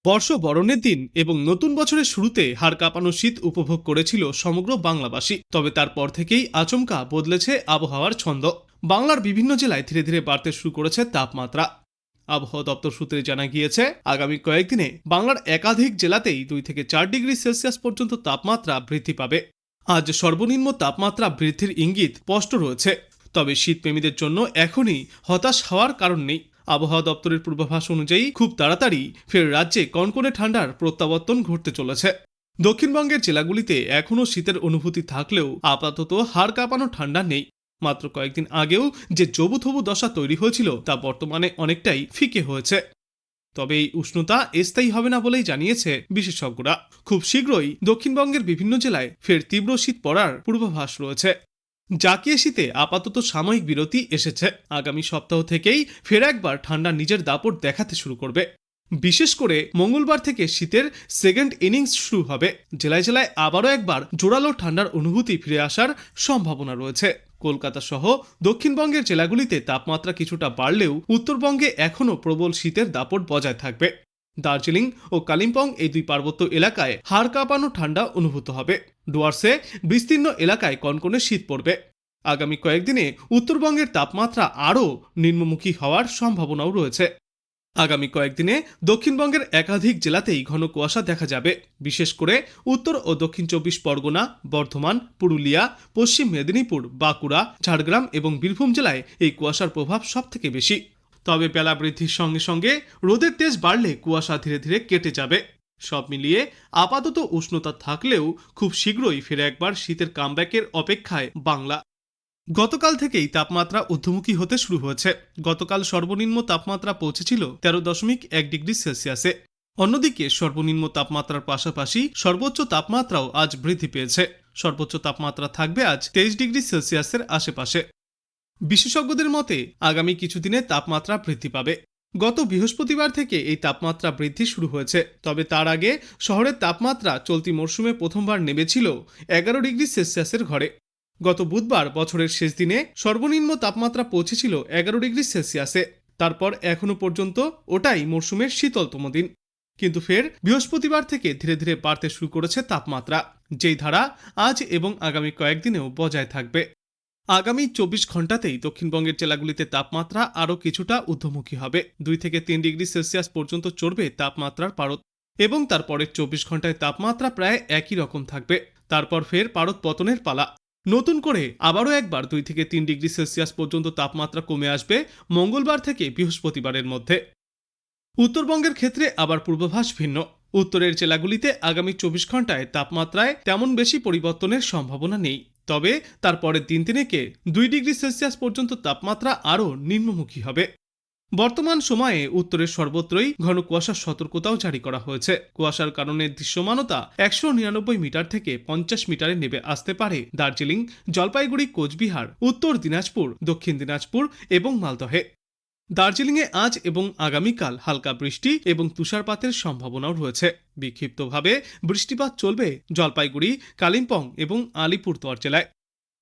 বর্ষবরণের দিন এবং নতুন বছরের শুরুতে হাড় কাঁপানো শীত উপভোগ করেছিল সমগ্র বাংলাবাসী। তবে তারপর থেকেই আচমকা বদলেছে আবহাওয়ার ছন্দ। বাংলার বিভিন্ন জেলায় ধীরে ধীরে বাড়তে শুরু করেছে তাপমাত্রা। আবহাওয়া দপ্তর সূত্রে জানা গিয়েছে, আগামী কয়েকদিনে বাংলার একাধিক জেলাতেই 2 থেকে 4 ডিগ্রি সেলসিয়াস পর্যন্ত তাপমাত্রা বৃদ্ধি পাবে। আজ সর্বনিম্ন তাপমাত্রা বৃদ্ধির ইঙ্গিত স্পষ্ট রয়েছে। তবে শীতপ্রেমীদের জন্য এখনই হতাশ হওয়ার কারণ নেই। আবহাওয়া দপ্তরের পূর্বাভাস অনুযায়ী খুব তাড়াতাড়ি ফের রাজ্যে কনকনে ঠান্ডার প্রত্যাবর্তন ঘটতে চলেছে। দক্ষিণবঙ্গের জেলাগুলিতে এখনও শীতের অনুভূতি থাকলেও আপাতত হাড় কাঁপানো ঠান্ডা নেই। মাত্র কয়েকদিন আগেও যে জবুথবু দশা তৈরি হয়েছিল তা বর্তমানে অনেকটাই ফিকে হয়েছে। তবে এই উষ্ণতা স্থায়ী হবে না বলেই জানিয়েছে বিশেষজ্ঞরা। খুব শীঘ্রই দক্ষিণবঙ্গের বিভিন্ন জেলায় ফের তীব্র শীত পড়ার পূর্বাভাস রয়েছে। জাকিয়ে শীতে আপাতত সাময়িক বিরতি এসেছে। আগামী সপ্তাহ থেকেই ফের একবার ঠান্ডা নিজের দাপট দেখাতে শুরু করবে। বিশেষ করে মঙ্গলবার থেকে শীতের সেকেন্ড ইনিংস শুরু হবে। জেলায় জেলায় আবারও একবার জোরালো ঠান্ডার অনুভূতি ফিরে আসার সম্ভাবনা রয়েছে। কলকাতা সহ দক্ষিণবঙ্গের জেলাগুলিতে তাপমাত্রা কিছুটা বাড়লেও উত্তরবঙ্গে এখনও প্রবল শীতের দাপট বজায় থাকবে। দার্জিলিং ও কালিম্পং এই দুই পার্বত্য এলাকায় হাড় কাঁপানো ঠান্ডা অনুভূত হবে। ডুয়ার্সে বিস্তীর্ণ এলাকায় কনকনে শীত পড়বে। আগামী কয়েকদিনে উত্তরবঙ্গের তাপমাত্রা আরও নিম্নমুখী হওয়ার সম্ভাবনাও রয়েছে। আগামী কয়েকদিনে দক্ষিণবঙ্গের একাধিক জেলাতেই ঘন কুয়াশা দেখা যাবে। বিশেষ করে উত্তর ও দক্ষিণ 24 পরগনা, বর্ধমান, পুরুলিয়া, পশ্চিম মেদিনীপুর, বাঁকুড়া, ঝাড়গ্রাম এবং বীরভূম জেলায় এই কুয়াশার প্রভাব সবথেকে বেশি। তবে বেলা বৃদ্ধির সঙ্গে সঙ্গে রোদের তেজ বাড়লে কুয়াশা ধীরে ধীরে কেটে যাবে। সব মিলিয়ে আপাতত উষ্ণতা থাকলেও খুব শীঘ্রই ফিরে একবার শীতের কামব্যাকের অপেক্ষায় বাংলা। গতকাল থেকেই তাপমাত্রা ঊর্ধ্বমুখী হতে শুরু হয়েছে। গতকাল সর্বনিম্ন তাপমাত্রা পৌঁছেছিল 13.1 ডিগ্রি সেলসিয়াসে। অন্যদিকে সর্বনিম্ন তাপমাত্রার পাশাপাশি সর্বোচ্চ তাপমাত্রাও আজ বৃদ্ধি পেয়েছে। সর্বোচ্চ তাপমাত্রা থাকবে আজ 23 ডিগ্রি সেলসিয়াসের আশেপাশে। বিশেষজ্ঞদের মতে আগামী কিছুদিনে তাপমাত্রা বৃদ্ধি পাবে। গত বৃহস্পতিবার থেকে এই তাপমাত্রা বৃদ্ধি শুরু হয়েছে। তবে তার আগে শহরের তাপমাত্রা চলতি মরশুমে প্রথমবার নেমেছিল 11 ডিগ্রি সেলসিয়াসের ঘরে। গত বুধবার বছরের শেষ দিনে সর্বনিম্ন তাপমাত্রা পৌঁছেছিল 11 ডিগ্রি সেলসিয়াসে। তারপর এখনো পর্যন্ত ওটাই মরশুমের শীতলতম দিন। কিন্তু ফের বৃহস্পতিবার থেকে ধীরে ধীরে বাড়তে শুরু করেছে তাপমাত্রা, যেই ধারা আজ এবং আগামী কয়েকদিনেও বজায় থাকবে। আগামী 24 ঘন্টাতেই দক্ষিণবঙ্গের জেলাগুলিতে তাপমাত্রা আরও কিছুটা ঊর্ধ্বমুখী হবে। 2 থেকে 3 ডিগ্রি সেলসিয়াস পর্যন্ত চড়বে তাপমাত্রার পারদ এবং তারপরের 24 ঘন্টায় তাপমাত্রা প্রায় একই রকম থাকবে। তারপর ফের পারদ পতনের পালা। নতুন করে আবারও একবার 2 থেকে 3 ডিগ্রি সেলসিয়াস পর্যন্ত তাপমাত্রা কমে আসবে মঙ্গলবার থেকে বৃহস্পতিবারের মধ্যে। উত্তরবঙ্গের ক্ষেত্রে আবার পূর্বাভাস ভিন্ন। উত্তরের জেলাগুলিতে আগামী 24 ঘন্টায় তাপমাত্রায় তেমন বেশি পরিবর্তনের সম্ভাবনা নেই। তবে তারপরের দিন তিনেকে 2 ডিগ্রি সেলসিয়াস পর্যন্ত তাপমাত্রা আরও নিম্নমুখী হবে। বর্তমান সময়ে উত্তরের সর্বত্রই ঘন কুয়াশার সতর্কতাও জারি করা হয়েছে। কুয়াশার কারণে দৃশ্যমানতা 199 মিটার থেকে 50 মিটারে নেমে আসতে পারে দার্জিলিং, জলপাইগুড়ি, কোচবিহার, উত্তর দিনাজপুর, দক্ষিণ দিনাজপুর এবং মালদহে। দার্জিলিংয়ে আজ এবং আগামীকাল হালকা বৃষ্টি এবং তুষারপাতের সম্ভাবনাও রয়েছে। বিক্ষিপ্তভাবে বৃষ্টিপাত চলবে জলপাইগুড়ি, কালিম্পং এবং আলিপুরদুয়ার জেলায়।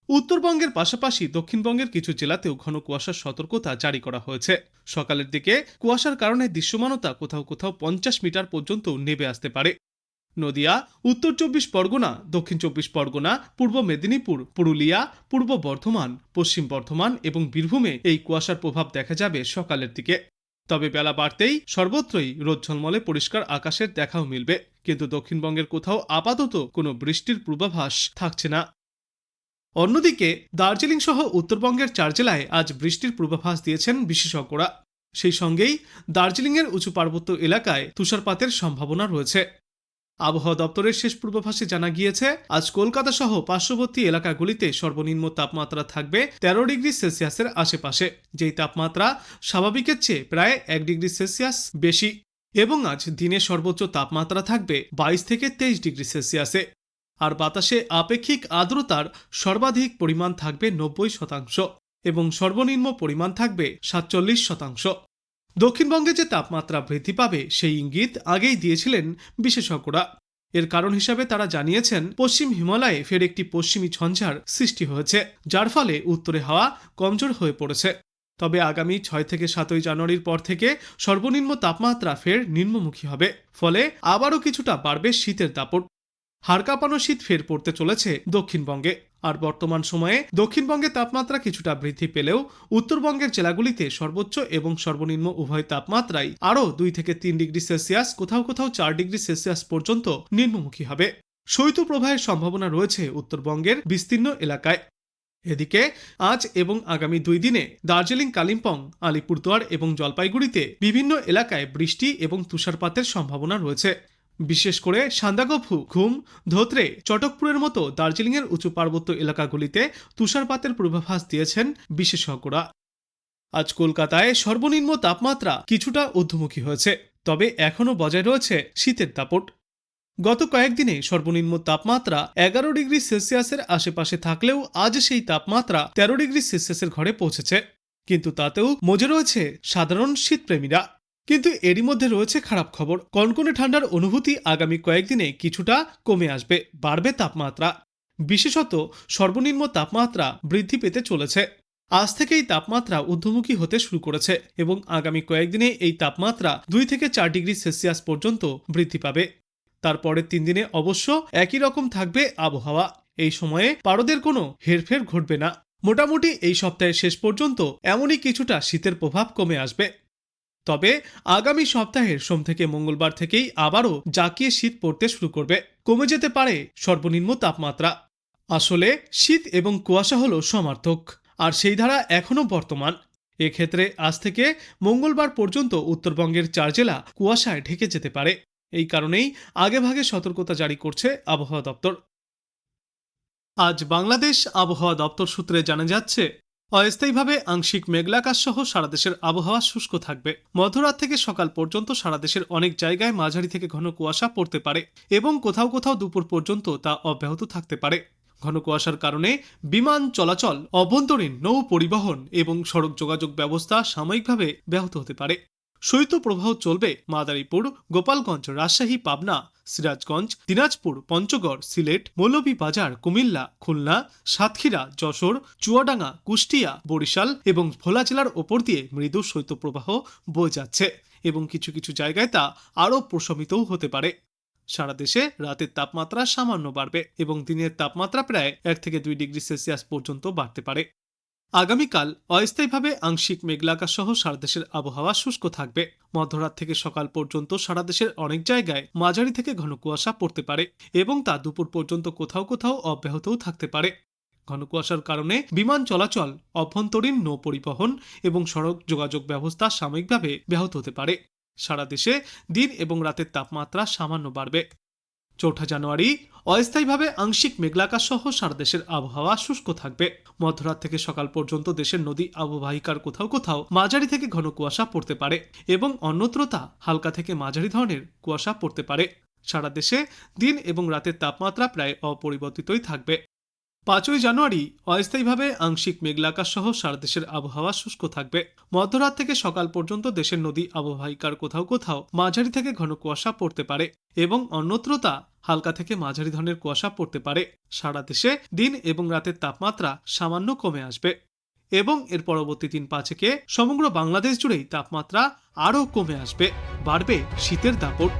উত্তরবঙ্গের পাশাপাশি দক্ষিণবঙ্গের কিছু জেলাতেও ঘন কুয়াশার সতর্কতা জারি করা হয়েছে। সকালের দিকে কুয়াশার কারণে দৃশ্যমানতা কোথাও কোথাও 50 মিটার পর্যন্ত নেমে আসতে পারে। নদিয়া, উত্তর 24 পরগনা, দক্ষিণ 24 পরগনা, পূর্ব মেদিনীপুর, পুরুলিয়া, পূর্ব বর্ধমান, পশ্চিম বর্ধমান এবং বীরভূমে এই কুয়াশার প্রভাব দেখা যাবে সকালের দিকে। তবে বেলা বাড়তেই সর্বত্রই রোদ ঝলমলে পরিষ্কার আকাশের দেখাও মিলবে। কিন্তু দক্ষিণবঙ্গের কোথাও আপাতত কোনো বৃষ্টির পূর্বাভাস থাকছে না। অন্যদিকে দার্জিলিং সহ উত্তরবঙ্গের 4 জেলায় আজ বৃষ্টির পূর্বাভাস দিয়েছেন বিশেষজ্ঞরা। সেই সঙ্গেই দার্জিলিংয়ের উঁচু পার্বত্য এলাকায় তুষারপাতের সম্ভাবনা রয়েছে। আবহাওয়া দপ্তরের শেষ পূর্বাভাসে জানা গিয়েছে, আজ কলকাতা সহ পার্শ্ববর্তী এলাকাগুলিতে সর্বনিম্ন তাপমাত্রা থাকবে 13 ডিগ্রি সেলসিয়াসের আশেপাশে, যেই তাপমাত্রা স্বাভাবিকের চেয়ে প্রায় 1 ডিগ্রি সেলসিয়াস বেশি। এবং আজ দিনের সর্বোচ্চ তাপমাত্রা থাকবে 22 থেকে 23 ডিগ্রি সেলসিয়াসে। আর বাতাসে আপেক্ষিক আর্দ্রতার সর্বাধিক পরিমাণ থাকবে 90% এবং সর্বনিম্ন পরিমাণ থাকবে 47%। দক্ষিণবঙ্গে যে তাপমাত্রা বৃদ্ধি পাবে সেই ইঙ্গিত আগেই দিয়েছিলেন বিশেষজ্ঞরা। এর কারণ হিসাবে তারা জানিয়েছেন, পশ্চিম হিমালয়ে ফের একটি পশ্চিমী ঝঞ্ঝার সৃষ্টি হয়েছে, যার ফলে উত্তরে হাওয়া কমজোর হয়ে পড়েছে। তবে আগামী 6 থেকে 7 জানুয়ারির পর থেকে সর্বনিম্ন তাপমাত্রা ফের নিম্নমুখী হবে, ফলে আবারও কিছুটা বাড়বে শীতের দাপট। হাড় কাঁপানো শীত ফের পড়তে চলেছে দক্ষিণবঙ্গে। আর বর্তমান সময়ে দক্ষিণবঙ্গে তাপমাত্রা কিছুটা বৃদ্ধি পেলেও উত্তরবঙ্গের জেলাগুলিতে সর্বোচ্চ এবং সর্বনিম্ন উভয় তাপমাত্রাই আরও 2 থেকে 3 ডিগ্রি সেলসিয়াস, কোথাও কোথাও 4 ডিগ্রি সেলসিয়াস পর্যন্ত নিম্নমুখী হবে। শৈত্যপ্রবাহের সম্ভাবনা রয়েছে উত্তরবঙ্গের বিস্তীর্ণ এলাকায়। এদিকে আজ এবং আগামী 2 দিনে দার্জিলিং, কালিম্পং, আলিপুরদুয়ার এবং জলপাইগুড়িতে বিভিন্ন এলাকায় বৃষ্টি এবং তুষারপাতের সম্ভাবনা রয়েছে। বিশেষ করে সান্দাকফু, ঘুম, ধোত্রে, চটকপুরের মতো দার্জিলিংয়ের উঁচু পার্বত্য এলাকাগুলিতে তুষারপাতের পূর্বাভাস দিয়েছেন বিশেষজ্ঞরা। আজ কলকাতায় সর্বনিম্ন তাপমাত্রা কিছুটা ঊর্ধ্বমুখী হয়েছে, তবে এখনও বজায় রয়েছে শীতের দাপট। গত কয়েকদিনে সর্বনিম্ন তাপমাত্রা 11 ডিগ্রি সেলসিয়াসের আশেপাশে থাকলেও আজ সেই তাপমাত্রা 13 ডিগ্রি সেলসিয়াসের ঘরে পৌঁছেছে। কিন্তু তাতেও মজে রয়েছে সাধারণ শীতপ্রেমীরা। কিন্তু এরই মধ্যে রয়েছে খারাপ খবর। কনকনে ঠান্ডার অনুভূতি আগামী কয়েকদিনে কিছুটা কমে আসবে, বাড়বে তাপমাত্রা। বিশেষত সর্বনিম্ন তাপমাত্রা বৃদ্ধি পেতে চলেছে। আজ থেকেই তাপমাত্রা ঊর্ধ্বমুখী হতে শুরু করেছে এবং আগামী কয়েকদিনে এই তাপমাত্রা 2 থেকে 4 ডিগ্রি সেলসিয়াস পর্যন্ত বৃদ্ধি পাবে। তারপরের 3 দিনে অবশ্য একই রকম থাকবে আবহাওয়া। এই সময়ে পারদের কোনো হেরফের ঘটবে না। মোটামুটি এই সপ্তাহের শেষ পর্যন্ত এমনই কিছুটা শীতের প্রভাব কমে আসবে। তবে আগামী সপ্তাহের সোম থেকে মঙ্গলবার থেকেই আবারও জাঁকিয়ে শীত পড়তে শুরু করবে। কমে যেতে পারে সর্বনিম্ন তাপমাত্রা। আসলে শীত এবং কুয়াশা হলো সমার্থক, আর সেই ধারা এখনও বর্তমান। এক্ষেত্রে আজ থেকে মঙ্গলবার পর্যন্ত উত্তরবঙ্গের 4 জেলা কুয়াশায় ঢেকে যেতে পারে। এই কারণেই আগেভাগে সতর্কতা জারি করছে আবহাওয়া দপ্তর। আজ বাংলাদেশ আবহাওয়া দপ্তর সূত্রে জানা যাচ্ছে, অস্থায়ীভাবে আংশিক মেঘলাকাশ সহ সারা দেশের আবহাওয়া শুষ্ক থাকবে। মধ্যরাত থেকে সকাল পর্যন্ত সারা দেশের অনেক জায়গায় মাঝারি থেকে ঘন কুয়াশা পড়তে পারে এবং কোথাও কোথাও দুপুর পর্যন্ত তা অব্যাহত থাকতে পারে। ঘন কুয়াশার কারণে বিমান চলাচল, অভ্যন্তরীণ নৌ পরিবহন এবং সড়ক যোগাযোগ ব্যবস্থা সাময়িকভাবে ব্যাহত হতে পারে। শৈত্যপ্রবাহ চলবে মাদারীপুর, গোপালগঞ্জ, রাজশাহী, পাবনা, সিরাজগঞ্জ, দিনাজপুর, পঞ্চগড়, সিলেট, মৌলভীবাজার, কুমিল্লা, খুলনা, সাতক্ষীরা, যশোর, চুয়াডাঙ্গা, কুষ্টিয়া, বরিশাল এবং ভোলা জেলার ওপর দিয়ে মৃদু শৈত্যপ্রবাহ বয়ে যাচ্ছে এবং কিছু কিছু জায়গায় তা আরও প্রশমিতও হতে পারে। সারা দেশে রাতের তাপমাত্রা সামান্য বাড়বে এবং দিনের তাপমাত্রা প্রায় 1 থেকে 2 ডিগ্রি সেলসিয়াস পর্যন্ত বাড়তে পারে। আগামীকাল অস্থায়ীভাবে আংশিক মেঘলাকাশ সহ সারা দেশের আবহাওয়া শুষ্ক থাকবে। মধ্যরাত থেকে সকাল পর্যন্ত সারা দেশের অনেক জায়গায় মাঝারি থেকে ঘন কুয়াশা পড়তে পারে এবং তা দুপুর পর্যন্ত কোথাও কোথাও অব্যাহতও থাকতে পারে। ঘন কুয়াশার কারণে বিমান চলাচল, অভ্যন্তরীণ নৌ পরিবহন এবং সড়ক যোগাযোগ ব্যবস্থা সাময়িকভাবে ব্যাহত হতে পারে। সারা দেশে দিন এবং রাতের তাপমাত্রা সামান্য বাড়বে। 4 জানুয়ারি অস্থায়ীভাবে আংশিক মেঘলাকাশ সহ সারা দেশের আবহাওয়া শুষ্ক থাকবে। মধ্যরাত থেকে সকাল পর্যন্ত দেশের নদী অববাহিকার কোথাও কোথাও মাঝারি থেকে ঘন কুয়াশা পড়তে পারে এবং অন্যত্র তা হালকা থেকে মাঝারি ধরনের কুয়াশা পড়তে পারে। সারা দেশে দিন এবং রাতের তাপমাত্রা প্রায় অপরিবর্তিতই থাকবে। 5 জানুয়ারি অস্থায়ীভাবে আংশিক মেঘলাকাশ সহ সারা দেশের আবহাওয়া শুষ্ক থাকবে। মধ্যরাত থেকে সকাল পর্যন্ত দেশের নদী অববাহিকার কোথাও কোথাও মাঝারি থেকে ঘন কুয়াশা পড়তে পারে এবং অন্যত্র তা হালকা থেকে মাঝারি ধরনের কুয়াশা পড়তে পারে। সারা দেশে দিন এবং রাতের তাপমাত্রা সামান্য কমে আসবে এবং এর পরবর্তী 3-5 সমগ্র বাংলাদেশ জুড়েই তাপমাত্রা আরও কমে আসবে, বাড়বে শীতের দাপট।